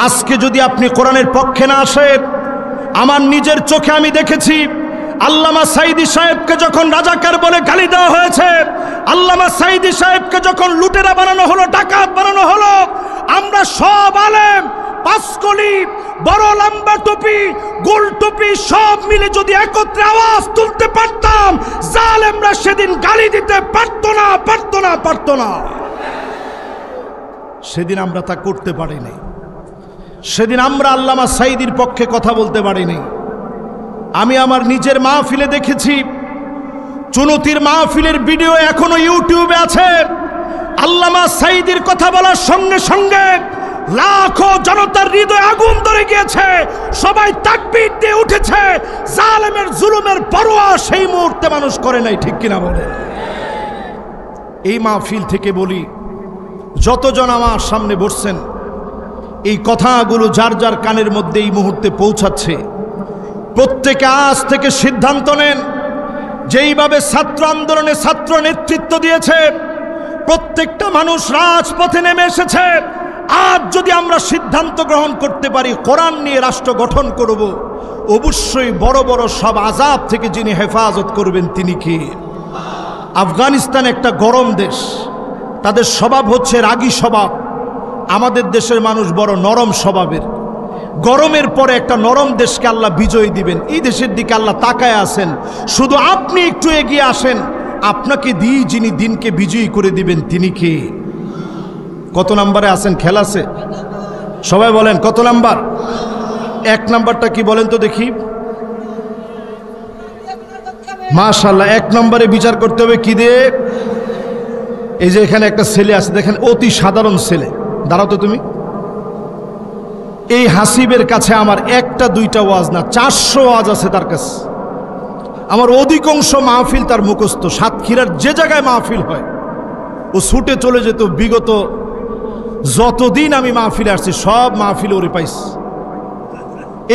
আজকে যদি আপনি কোরআনের পক্ষে না আসেন, আমার নিজের চোখে আমি দেখেছি আল্লামা সাঈদী সাহেবকে যখন রাজাকার বলে গালি দেওয়া হয়েছে, আল্লামা সাঈদী সাহেবকে যখন লুটেরা বানানো হলো, ডাকাত বানানো হলো, আমরা সব আলেম, পাঁচকলি, বড় লম্বা টুপি, গোল টুপি সব মিলে যদি একত্রে আওয়াজ তুলতে পারতাম, জালেমরা সেদিন গালি দিতে পারতো না। সেদিন আমরা তা করতে পারিনি। সেদিন আমরা আল্লামা সাঈদীর পক্ষে কথা বলতে পারিনি। আমি আমার নিজের মাহফিলে দেখেছি, চুনতির মাহফিলের ভিডিও এখনো ইউটিউবে আছে। আল্লামা সাঈদীর কথা বলার সঙ্গে সঙ্গে লাখো জনতার হৃদয়ে আগুন ধরে গিয়েছে, সবাই তাকবীর দিয়ে উঠেছে। জালেমের জুলুমের পরোয়া সেই মুহূর্তে মানুষ করে নাই, ঠিক কিনা বলে? এই মাহফিল থেকে বলি, যতজন আমার সামনে বসছেন, এই কথাগুলো যার যার কানের মধ্যে এই মুহূর্তে পৌঁছাচ্ছে, প্রত্যেকে আজ থেকে সিদ্ধান্ত নেন, যেইভাবে ছাত্র আন্দোলনে ছাত্র নেতৃত্ব দিয়েছে, প্রত্যেকটা মানুষ রাজপথে নেমে এসেছে। আজ যদি আমরা সিদ্ধান্ত গ্রহণ করতে পারি কোরআন নিয়ে রাষ্ট্র গঠন করব, অবশ্যই বড় বড় সব আযাব থেকে যিনি হেফাজত করবেন তিনি কে? আফগানিস্তান একটা গরম দেশ, তাদের স্বভাব হচ্ছে রাগী স্বভাব। আমাদের দেশের মানুষ বড় নরম স্বভাবের। গরমের পরে একটা নরম দেশকে আল্লাহ বিজয় দিবেন, এই দেশের দিকে আল্লাহ তাকায় আছেন। শুধু আপনি একটু এগিয়ে আসেন, আপনাকে দিয়ে যিনি দিনকে বিজয়ী করে দিবেন তিনি কে? কত নম্বরে আছেন? খেল আছে? সবাই বলেন কত নাম্বার? 1 নাম্বারটা কি বলেন তো দেখি? মাশাআল্লাহ, 1 নম্বরে বিচার করতে হবে কি দিয়ে? এই যে এখানে একটা ছেলে আছে, দেখেন অতি সাধারণ ছেলে। দাঁড়াও তো তুমি। এই হাসিবের কাছে আমার 1টা 2টা ওয়াজ না, 400 ওয়াজ আছে তার কাছে। আমার অধিকাংশ মাহফিল তার মুখস্থ। সাতক্ষীরার যে জায়গায় মাহফিল হয় ও ছুটে চলে যেত। বিগত যতদিন আমি মাহফিলে আসছি সব মাহফিল ওরে পাইছি।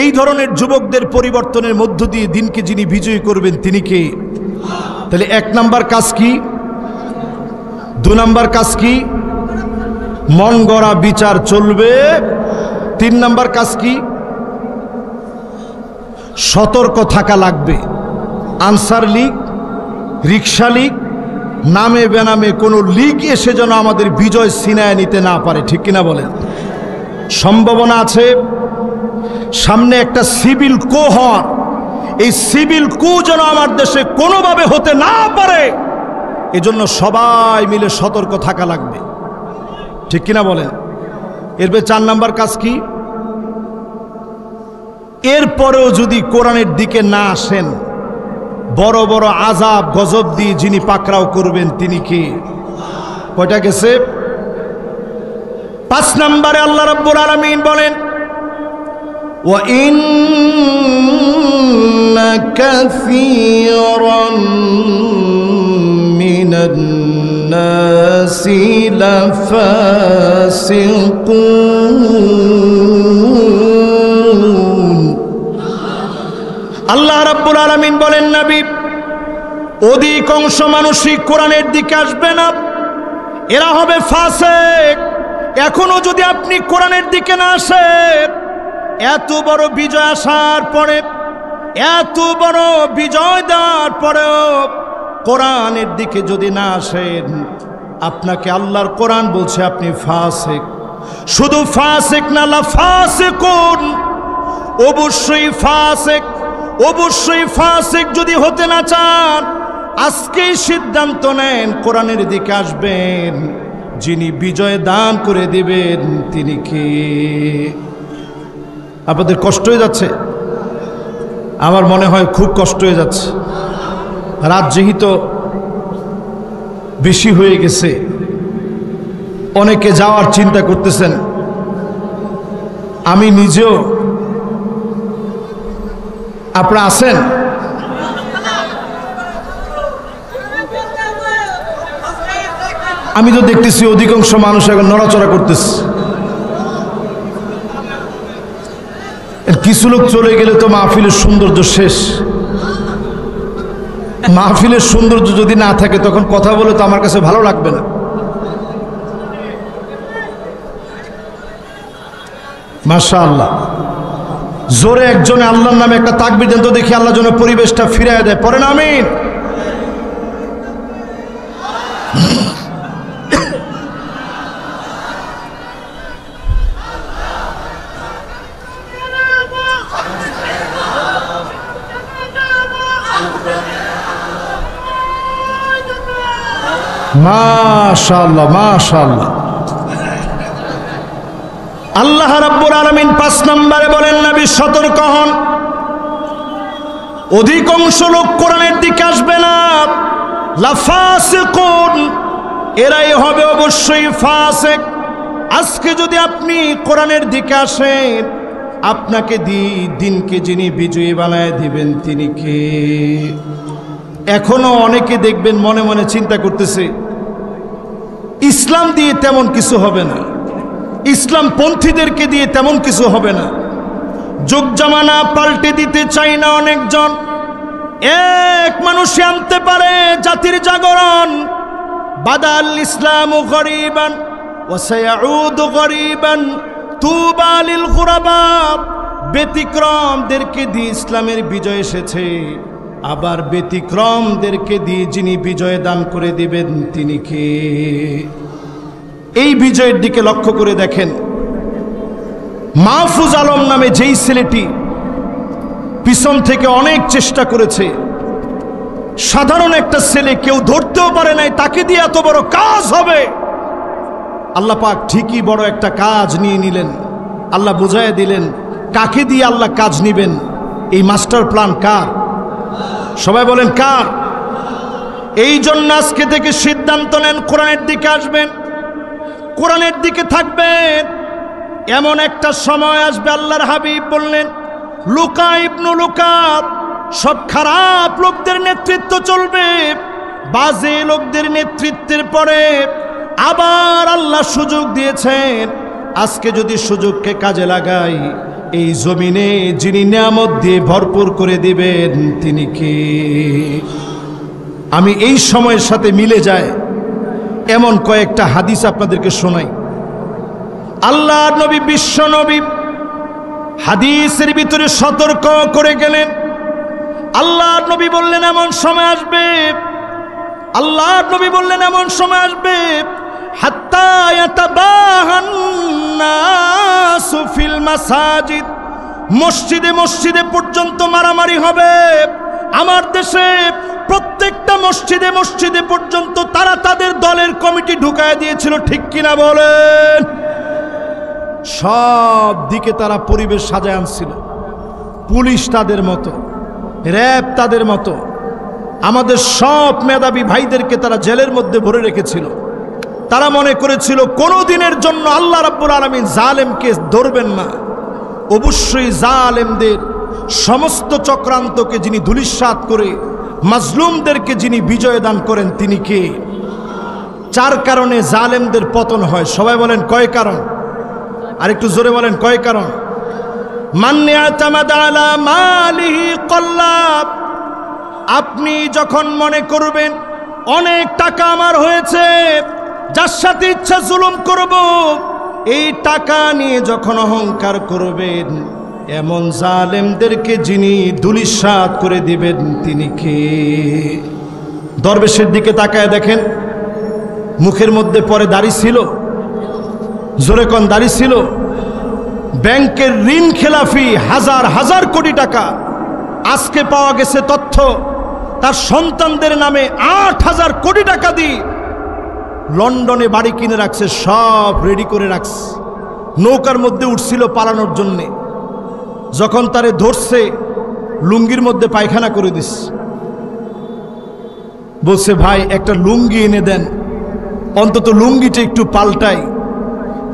এই ধরনের যুবকদের পরিবর্তনের মধ্য দিয়ে দিনকে যিনি বিজয়ী করবেন তিনি কে? তাহলে 1 নাম্বার কাজ কি? 2 নাম্বার কাজ কি? মন গড়া বিচার চলবে। 3 নাম্বার কাজ কি? সতর্ক থাকা লাগবে। আনসার লীগ, রিক্সা লীগ, নামে বেনামে কোনো লীগ এসে যেন আমাদের বিজয় ছিনায় নিতে না পারে, ঠিক কিনা বলেন? সম্ভাবনা আছে সামনে একটা সিভিল কো হওয়ার। এই সিভিল কো যেন আমার দেশে কোনোভাবে হতে না পারে, এজন্য সবাই মিলে সতর্ক থাকা লাগবে, ঠিক কিনা বলেন? এরপরে 4 নাম্বার কাজ কি? এরপরেও যদি কোরআনের দিকে না আসেন, বড় বড় আযাব গজব দিয়ে যিনি পাকড়াও করবেন তিনি কে? কয়টা গেছে? 5 নম্বরে আল্লাহ রাব্বুল আলামিন বলেন, ওয়া ইন্না কাসীরাম মিনান নাসি লাফাসিকুন। আল্লাহ রাব্বুল আলামিন বলেন, নবী, অধিকাংশ মানুষই কোরআনের দিকে আসবে না, এরা হবে ফাসিক। এখনো যদি আপনি কোরআনের দিকে না আসেন, এত বড় বিজয় আসার পরে, এত বড় বিজয় দেওয়ার পরেও কোরআনের দিকে যদি না আসেন, আপনাকে আল্লাহর কোরআন বলছে আপনি ফাসিক। শুধু ফাসিক না, লাফাসিকুন, অবশ্যই ফাসিক। অবশ্যই ফাসিক যদি হতে না চান, আজকেই সিদ্ধান্ত নেন কোরআনের দিকে আসবেন। যিনি বিজয় দান করে দিবেন তিনি কে? আপনাদের কষ্ট হয়ে যাচ্ছে? আমার মনে হয় খুব কষ্ট হয়ে যাচ্ছে। রাত যেহেতু বেশি হয়ে গেছে, অনেকে যাওয়ার চিন্তা করতেছেন। আমি নিজেও, আপনারা আছেন? আমি তো দেখতেছি অধিকাংশ মানুষ এখন নড়াচড়া করতেছে। কিছু লোক চলে গেলে তো মাহফিলের সৌন্দর্য শেষ। মাহফিলের সৌন্দর্য যদি না থাকে তখন কথা বলে তো আমার কাছে ভালো লাগবে না। মাশাআল্লাহ, জোরে একজনে আল্লাহর নামে একটা তাকবীর দেন তো দেখি, আল্লাহ যেন পরিবেশটা ফিরিয়ে দেয়। পড়েন আমিন। মাশাআল্লাহ মাশাআল্লাহ। আল্লাহ রাব্বুল আলামিন 5 নম্বরে বলেন, নবী সতর্ক হন, অধিকাংশ লোক কোরআনের দিকে আসবে না, লাফাসিকুন, এরাই হবে অবশ্যই ফাসিক। আজকে যদি আপনি কোরআনের দিকে আসেন, আপনাকে দিনকে যিনি বিজয়ী বানায় দিবেন তিনি কে? এখনো অনেকে দেখবেন মনে মনে চিন্তা করতেছে ইসলাম দিয়ে তেমন কিছু হবে না, ইসলাম পন্থীদেরকে দিয়ে তেমন কিছু হবে না। যুগ জামানা পাল্টে দিতে চাই না অনেকজন, এক মানুষই আনতে পারে জাতির জাগরণ। বাদাল ইসলামু গরিবান ওয়া সায়াউদু গরিবান তুবা লিল গুরাবা। ব্যতিক্রমদেরকে দিয়ে ইসলামের বিজয় এসেছে, আবার ব্যতিক্রমদেরকে দিয়ে যিনি বিজয় দান করে দিবেন তিনি কে? এই বিজয়ের দিকে লক্ষ্য করে দেখেন, মাহফুজ আলম নামে যেই ছেলেটি পিছন থেকে অনেক চেষ্টা করেছে, সাধারণ একটা ছেলে, কেউ ধরতেও পারে নাই তাকে দিয়ে এত বড় কাজ হবে। আল্লাহ পাক ঠিকই বড় একটা কাজ নিয়ে নিলেন। আল্লাহ বুঝাইয়া দিলেন কাকে দিয়ে আল্লাহ কাজ নিবেন। এই মাস্টার প্ল্যান কার? সবাই বলেন কার? এই জন্য আজকে থেকে সিদ্ধান্ত নেন কোরআনের দিকে আসবেন, কোরআনের দিকে থাকবেন। এমন একটা সময় আসবে, আল্লাহর হাবিব বললেন, লুকা ইবনু লুকা, সব খারাপ লোকদের নেতৃত্ব চলবে, বাজে লোকদের নেতৃত্বের পরে আবার আল্লাহ সুযোগ দিয়েছেন। আজকে যদি সুযোগকে কাজে লাগাই, এই জমিনে যিনি নিয়ামত দিয়ে ভরপুর করে দিবেন তিনি কে? আমি এই সময়ের সাথে মিলে যায় এমন কয়েকটা হাদিস আপনাদেরকে শোনাই। আল্লাহর নবী, বিশ্ব নবী হাদিসের ভিতরে সতর্ক করে গেলেন। আল্লাহর নবী বললেন এমন সময় আসবে, আল্লাহর নবী বললেন এমন সময় আসবে, হাত্তা ইয়াতাবাহান নাসু ফিল মাসাজিদ, মসজিদে মসজিদে পর্যন্ত মারামারি হবে। আমার দেশে প্রত্যেকটা মসজিদে মসজিদে পর্যন্ত তারা তাদের দলের কমিটি ঢুকায় দিয়েছিল, ঠিক কিনা বলেন? সব দিকে তারা পরিবেশ সাজায় আনছিল, পুলিশ তাদের মতো, র্যাব তাদের মতো, আমাদের সব মেধাবী ভাইদেরকে তারা জেলের মধ্যে ভরে রেখেছিল। তারা মনে করেছিল কোনো দিনের জন্য আল্লাহ রাব্বুল আলামিন জালেমকে ধরবেন না। অবশ্যই জালেমদের সমস্ত চক্রান্তকে যিনি ধূলিসাৎ করে মাজলুমদেরকে যিনি বিজয় দান করেন তিনি কে? 4 কারণে জালেমদের পতন হয়। সবাই বলেন কয় কারণ? আর একটু জোরে বলেন কয় কারণ? মান ইয়াতামাদা আলা মালিহি কল্লাব, আপনি যখন মনে করবেন অনেক টাকা আমার হয়েছে, যার সাথে ইচ্ছা জুলুম করব, এই টাকা নিয়ে যখন অহংকার করবেন, এমন জালেমদেরকে যিনি ধূলিসাৎ করে দিবেন তিনি কে? দরবেশের দিকে তাকায় দেখেন, মুখের মধ্যে পরে দাড়ি ছিল, জোরে কোন দাড়ি ছিল, ব্যাংকের ঋণ খেলাফি হাজার হাজার কোটি টাকা। আজকে পাওয়া গেছে তথ্য, তার সন্তানদের নামে 8,000 কোটি টাকা দিয়ে লন্ডনে বাড়ি কিনে রাখছে, সব রেডি করে রাখছে, নৌকার মধ্যে উঠছিল পালানোর জন্যে। যখন তারে ধরছে, লুঙ্গির মধ্যে পায়খানা করে দিস, বলছে ভাই একটা লুঙ্গি এনে দেন, অন্তত লুঙ্গিটা একটু পাল্টাই।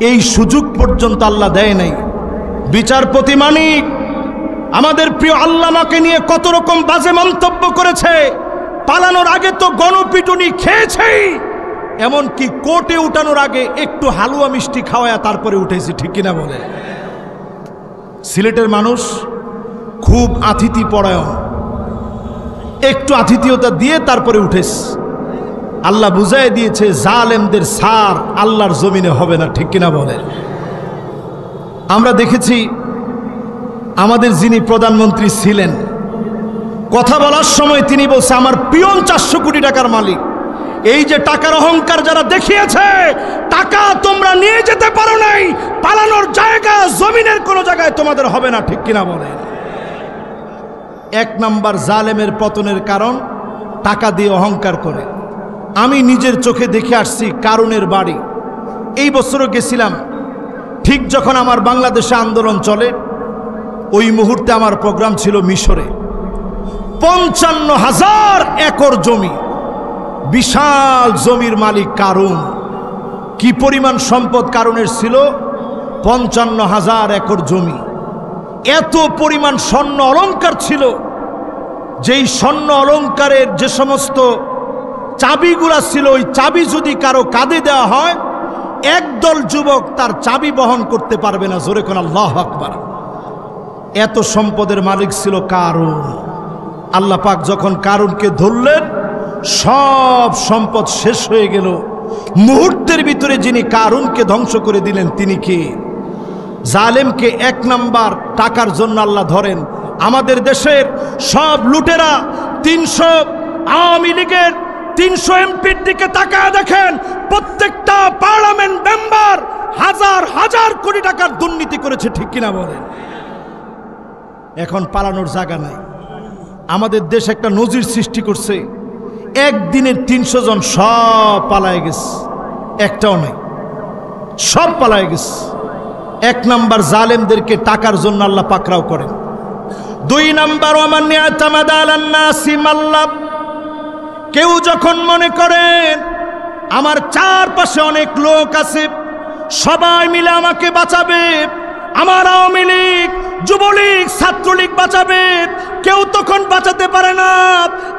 এই সুযোগ পর্যন্ত আল্লাহ দেয় নাই। বিচারপতি মানিক আমাদের প্রিয় আল্লামাকে নিয়ে কত রকম বাজে মন্তব্য করেছে, পালানোর আগে তো গণপিটুনি খেয়েছেই, এমনকি কোর্টে উঠানোর আগে একটু হালুয়া মিষ্টি খাওয়ায়া তারপরে উঠেছি, ঠিক কিনা বলে? সিলেটের মানুষ খুব আতিথি পরায়ণ, একটু আতিথিয়তা দিয়ে তারপরে উঠেছ। আল্লাহ বুঝাই দিয়েছে জালেমদের সার আল্লাহর জমিনে হবে না, ঠিক কিনা বলে? আমরা দেখেছি আমাদের যিনি প্রধানমন্ত্রী ছিলেন, কথা বলার সময় তিনি বলছে আমার পিয়ন 400 কোটি টাকার মালিক। এই যে টাকার অহংকার যারা দেখিয়েছে, টাকা তোমরা নিয়ে যেতে পারো নাই, পালানোর জায়গা জমিনের কোনো জায়গায় তোমাদের হবে না, ঠিক কিনা বলেন? 1 নাম্বার জালেমের পতনের কারণ টাকা দিয়ে অহংকার করে। আমি নিজের চোখে দেখে আসছি কারুনের বাড়ি। এই বছরও গেছিলাম, ঠিক যখন আমার বাংলাদেশে আন্দোলন চলে ওই মুহূর্তে আমার প্রোগ্রাম ছিল মিশরে। 55,000 একর জমি, বিশাল জমির মালিক কারুন। কি পরিমাণ সম্পদ কারুনের ছিল? 55,000 একর জমি। এত পরিমাণ স্বর্ণ অলংকার ছিল, যেই স্বর্ণ অলংকারের যে সমস্ত চাবিগুলা ছিল, ওই চাবি যদি কারো কাঁধে দেওয়া হয়, একদল যুবক তার চাবি বহন করতে পারবে না। জোরে কোন আল্লাহু আকবার। এত সম্পদের মালিক ছিল কারুন। আল্লাহ পাক যখন কারুনকে ধরলেন, সব সম্পদ শেষ হয়ে গেল। মুহূর্তের ভিতরে যিনি কারুনকে ধ্বংস করে দিলেন তিনি কে? জালেমকে 1 নাম্বার টাকার জন্য আল্লাহ ধরেন। আমাদের দেশের সব লুটেরা 300 আওয়ামী লীগের 300 এমপির দিকে তাকায় দেখেন, প্রত্যেকটা পার্লামেন্ট মেম্বার হাজার হাজার কোটি টাকার দুর্নীতি করেছে, ঠিক কিনা বলেন? এখন পালানোর জায়গা নাই। আমাদের দেশ একটা নজির সৃষ্টি করছে, একদিনের 300 জন সব পালায় গেছে, একটাও নাই, সব পালায় গেছে। 1 নাম্বার জালেমদেরকে টাকার জন্য আল্লাহ পাকড়াও করেন। 2 নাম্বার ওয়ামান ইয়াতামাদা আলান নাসি মাল্লাব, কেউ যখন মনে করেন আমার চারপাশে অনেক লোক আছে, সবাই মিলে আমাকে বাঁচাবে, আমার আওয়ামী লীগ, যুবলীগ, ছাত্রলীগ বাঁচাবে, কেউ তখন বাঁচাতে পারে না।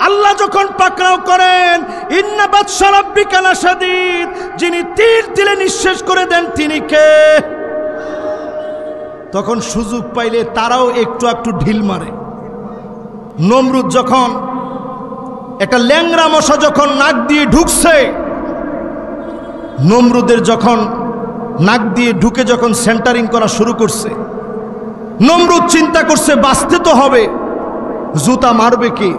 আল্লাহ যখন পাকড়াও করেন, ইন্না বাতশা রাব্বিকা লাশাদীদ, যিনি তীর দিলে নিঃশেষ করে দেন তিনি কে? তখন সুযোগ পাইলে তারাও একটু একটু ঢিল মারে। নমরুদ যখন একটা ল্যাংড়া মশা যখন নাক দিয়ে ঢুকছে, নমরুদের যখন নাক দিয়ে ঢুকে যখন সেন্টারিং করা শুরু করছে, নমরুদ চিন্তা করছে বাঁচতে তো হবে, জুতা মারবে কি?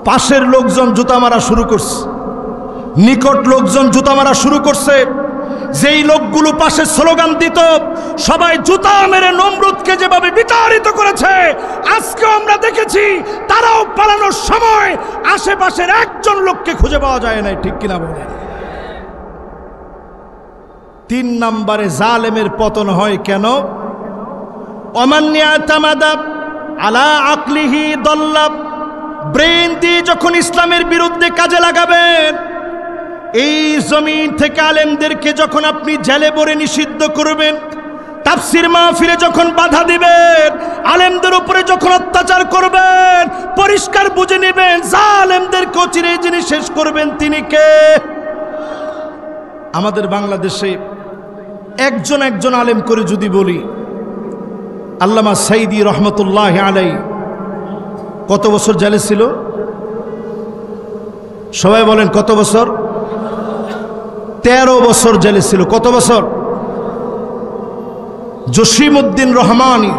পাশের লোকজন জুতা মারা শুরু করছে, নিকট লোকজন জুতা মারা শুরু করছে। যেই লোকগুলো পাশে স্লোগান দিত, সবাই জুতা মেরে নমরুদকে যেভাবে বিতাড়িত করেছে, আজকে আমরা দেখেছি তারাও পালানোর সময় আশেপাশের একজন লোককে খুঁজে পাওয়া যায় না, ঠিক কিনা বলেন? 3 নম্বরে জালেমের পতন হয় কেন? ওমান ইয়াতামাদা আলা আকলিহি দাল্লা, ব্রেন দিয়ে যখন ইসলামের বিরুদ্ধে কাজে লাগাবেন, এই জমিন থেকে আলেমদেরকে যখন আপনি জেলে ভরে নিষিদ্ধ করবেন, তাফসীর মাহফিলে যখন বাধা দিবেন, আলেমদের উপরে যখন অত্যাচার করবেন, পরিষ্কার বুঝে নেবেন জালেমদেরকে চিরই যিনি শেষ করবেন তিনি কে? আমাদের বাংলাদেশে একজন একজন আলেম করে যদি বলি, আল্লামা সাইদি রহমতুল্লাহ আলাই কত বছর জেলে ছিল? সবাই বলেন কত বছর? 13 বছর জেলে ছিল। কত বছর? জসিমউদ্দিন রহমানী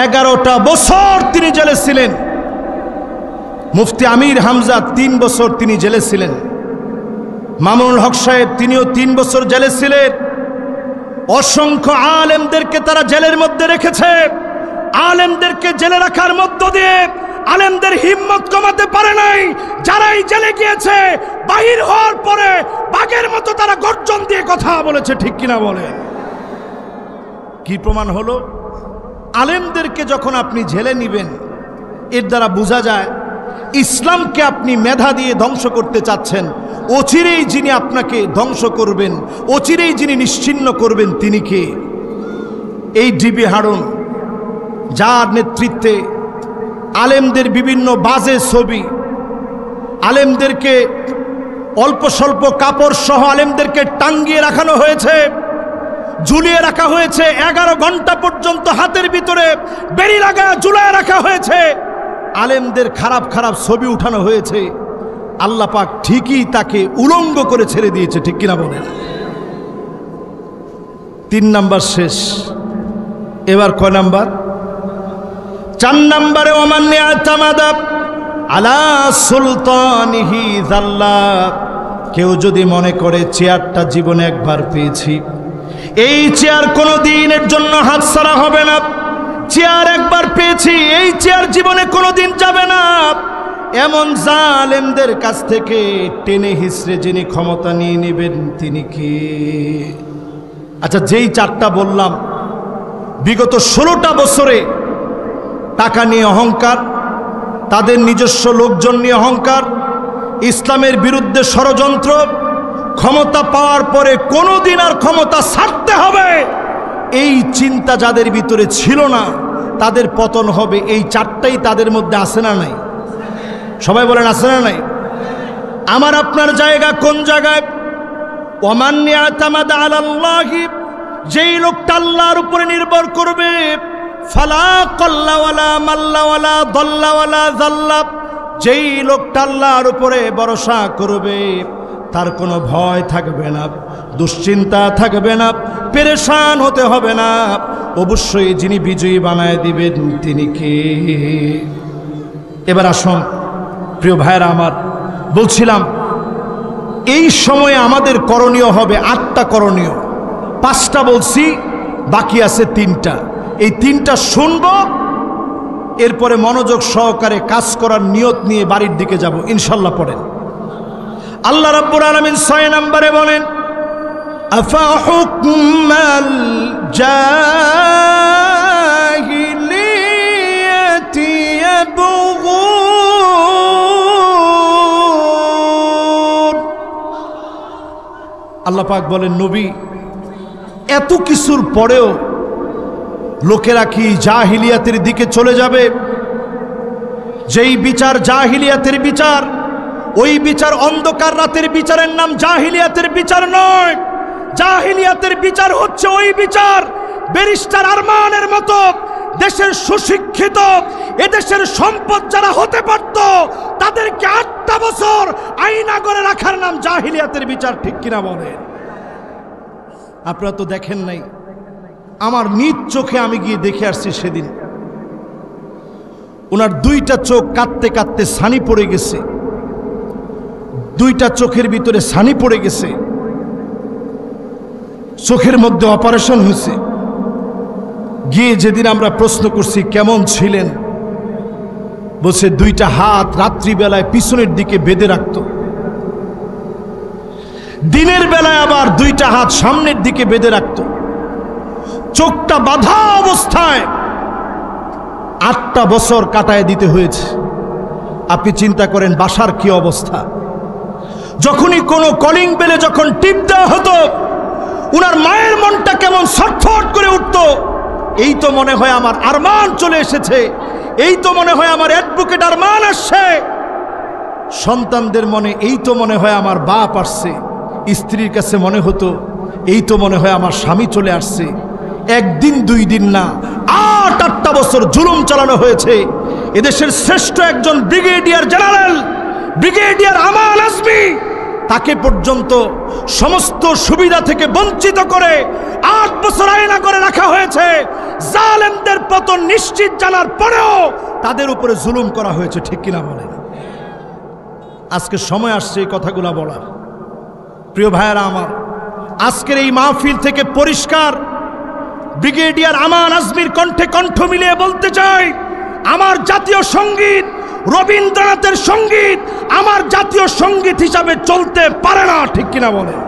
11টা বছর তিনি জেলে ছিলেন। মুফতি আমির হামজা 3 বছর তিনি জেলে ছিলেন। মামুনুল হক সাহেব তিনিও 3 বছর জেলে ছিলেন। অসংখ্য আলেমদেরকে তারা জেলের মধ্যে রেখেছে। আলেমদেরকে জেলে রাখার মধ্য দিয়ে আলেমদের হিম্মত কমাতে পারে নাই। যারাই জেলে গিয়েছে, বাহির হওয়ার পরে বাঘের মতো তারা গর্জন দিয়ে কথা বলেছে, ঠিক কিনা বলে? কি প্রমাণ হলো? আলেমদেরকে যখন আপনি জেলে নিবেন, এর দ্বারা বোঝা যায় ইসলামকে আপনি মেধা দিয়ে ধ্বংস করতে চাচ্ছেন। অচিরেই যিনি আপনাকে ধ্বংস করবেন, অচিরেই যিনি নিশ্চিহ্ন করবেন তিনি কে? এই ডিবি হারুন, যার নেতৃত্বে আলেমদের বিভিন্ন বাজে ছবি, আলেমদেরকে অল্প স্বল্প কাপড় সহ আলেমদেরকে টাঙ্গিয়ে রাখানো হয়েছে, ঝুলিয়ে রাখা হয়েছে, 11 ঘন্টা পর্যন্ত হাতের ভিতরে বেড়ি লাগা ঝুলায় রাখা হয়েছে, আলেমদের খারাপ খারাপ ছবি উঠানো হয়েছে। আল্লাহ পাক ঠিকই তাকে উলঙ্গ করে ছেড়ে দিয়েছে, ঠিক কিনা বলেন? 3 নাম্বার শেষ। এবার কয় নাম্বার? 4 নাম্বারে ওমান ইয়াতামাদা আলা সুলতানিহি যাল্লা। কেউ যদি মনে করে চেয়ারটা জীবনে একবার পেয়েছি, এই চেয়ার কোনো দিনের জন্য হাতছাড়া হবে না, চেয়ার একবার পেয়েছি, এই চেয়ার জীবনে কোনো দিন যাবে না, এমন জালেমদের কাছ থেকে টেনে হিসড়ে যিনি ক্ষমতা নিয়ে নেবেন তিনি কি? আচ্ছা, যেই 4টা বললাম, বিগত 16টা বছরে টাকা নিয়ে অহংকার, তাদের নিজস্ব লোকজন নিয়ে অহংকার, ইসলামের বিরুদ্ধে ষড়যন্ত্র, ক্ষমতা পাওয়ার পরে কোনোদিন আর ক্ষমতা ছাড়তে হবে এই চিন্তা যাদের ভিতরে ছিল না, তাদের পতন হবে। এই 4টাই তাদের মধ্যে আছে না নাই? সবাই বলেন আছে না নাই? আমার আপনার জায়গা কোন জায়গায়? ওমান ইয়াতামাদা আলাল্লাহি, যেই লোকটা আল্লাহর উপরে নির্ভর করবে, ফালা কল্লা ওয়ালা মাল্লা ওয়ালা দল্লা ওয়ালা জাল্লা, যেই লোকটা আল্লাহর উপরে ভরসা করবে তার কোনো ভয় থাকবে না, দুশ্চিন্তা থাকবে না, পেরেশান হতে হবে না। অবশ্যই যিনি বিজয়ী বানায় দিবেন তিনি কে? এবার আসুন প্রিয় ভাইরা আমার, বলছিলাম এই সময়ে আমাদের করণীয় হবে 8টা করণীয়। 5টা বলছি, বাকি আছে 3টা। এই 3টা শুনবো, এরপরে মনোযোগ সহকারে কাজ করার নিয়ত নিয়ে বাড়ির দিকে যাব ইনশাল্লাহ। পড়েন, আল্লাহ রাব্বুল আলামিন 6 নম্বরে বলেন, আফা হুকমাল জাহিলিয়াতি ইয়াবগুন। আল্লাহ পাক বলেন, নবী, এত কিছুর পরেও লোকেরা কি জাহিলিয়াতের দিকে চলে যাবে? যেই বিচার জাহিলিয়াতের বিচার, ওই বিচার অন্ধকার রাতের বিচারের নাম জাহিলিয়াতের বিচার নয়। জাহিলিয়াতের বিচার হচ্ছে ওই বিচার, ব্যারিস্টার আরমানের মতো দেশের সুশিক্ষিত, এদেশের সম্পদ যারা হতে পারত তাদেরকে 8টা বছর আইনা করে রাখার নাম জাহিলিয়াতের বিচার। ঠিক কিনা বলেন? আপনারা তো দেখেন নাই, আমার নিজ চোখে আমি গিয়ে দেখে আসছি। সেদিন ওনার 2টা চোখ কাঁদতে কাঁদতে ছানি পড়ে গেছে, 2টা চোখের ভিতরে ছানি পড়ে গেছে, চোখের মধ্যে অপারেশন হয়েছে। গিয়ে যেদিন আমরা প্রশ্ন করছি কেমন ছিলেন, বলছে 2টা হাত রাত্রিবেলায় পিছনের দিকে বেঁধে রাখত, দিনের বেলায় আবার 2টা হাত সামনের দিকে বেঁধে রাখত, চোখটা বাঁধা অবস্থায় 8টা বছর কাটায় দিতে হয়েছে। আপনি চিন্তা করেন বাসার কি অবস্থা। যখনই কোনো কলিং বেলে যখন টিপ দেওয়া হতো, উনার মায়ের মনটা কেমন ছটফট করে উঠত। এই তো মনে হয় আমার আরমান চলে এসেছে, এই তো মনে হয় আমার অ্যাডভোকেট আরমান আসছে। সন্তানদের মনে এই তো মনে হয় আমার বাপ আসছে, স্ত্রীর কাছে মনে হতো এই তো মনে হয় আমার স্বামী চলে আসছে। একদিন 2 দিন না, 8টা বছর জুলুম চালানো হয়েছে। এদেশের শ্রেষ্ঠ একজন ব্রিগেডিয়ার জেনারেল, ব্রিগেডিয়ার আমান আজমি, তাকে পর্যন্ত সমস্ত সুবিধা থেকে বঞ্চিত করে 8 বছর আয়না করে রাখা হয়েছে। জালেমদের পতন নিশ্চিত জানার পরেও তাদের উপরে জুলুম করা হয়েছে। ঠিক কিনা বলেন? আজকে সময় আসছে এই কথাগুলা বলার। প্রিয় ভাইয়েরা আমার, আজকের এই মাহফিল থেকে পরিষ্কার ব্রিগেডিয়ার আমান আজমির কণ্ঠে কণ্ঠ মিলিয়ে বলতে চাই, আমার জাতীয় সঙ্গীত রবীন্দ্রনাথের সঙ্গীত আমার জাতীয় সঙ্গীত হিসাবে চলতে পারে না। ঠিক কিনা বলেন?